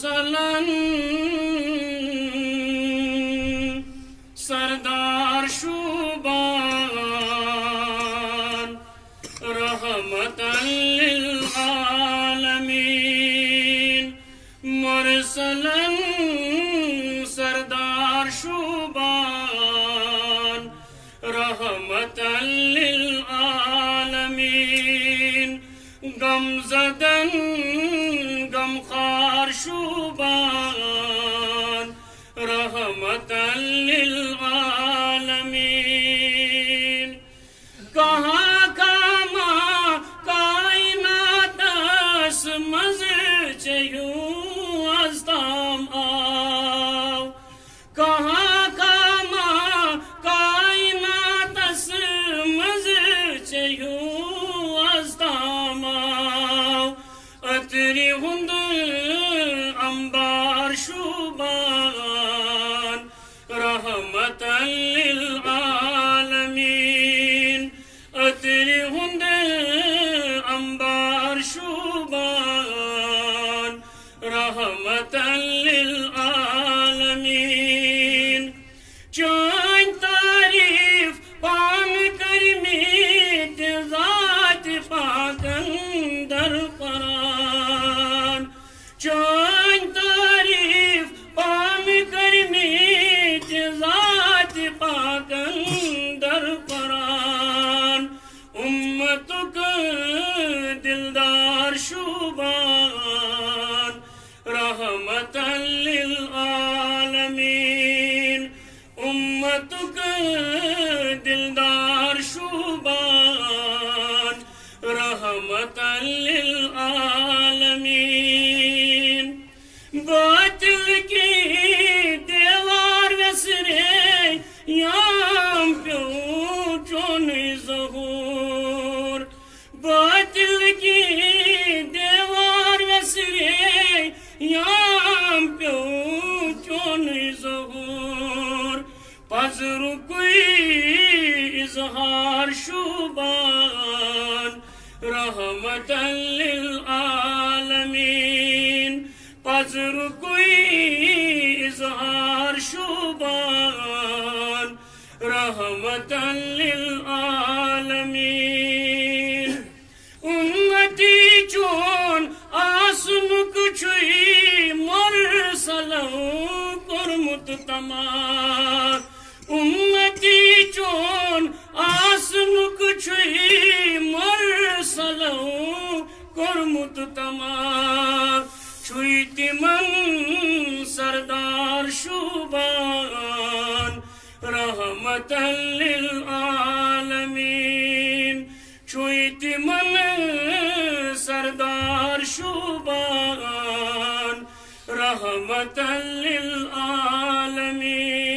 مرسلاً سردار شوبان رحمتاً للعالمین مرسلاً سردار شوبان رحمتاً للعالمین غم زدن غم خار شوبان رحمتاً للعالمین کہاں کاما کائنات اس مزر چیوں ازدام آو کہاں کاما کائنات اس مزر چیوں ازدام آو اتری ہند انبار شوبان رحمتاً للعالمین اتری ہند انبار شوبان رحمتاً للعالمین چون تعریف پان کرمیت ذات پاکن در قرآن چون تعریف پان کرمیت ذات پاکن در قرآن امتک دلدار شوبان رحمتاً للعالمین امتک دلدار شوبان رحمتاً للعالمین باطل کی دیوار وسرے یام پیو چون ظہور باطل کی دیوار وسرے یام پیو چون ظہور پذر کوئی اظہار شوبان رحمتاً للعالمین پذر کوئی اظہار شوبان رحمتاً للعالمین امتی چون آسنک چھوئی مرسلوں کرمت تمام امتی چون آسنک چھوئی مرسلوں کرمت تمام چھوئی تمن سردار شوبان رحمتاً للعالمین چھوئی تمن سردار شوبان رحمتاً للعالمین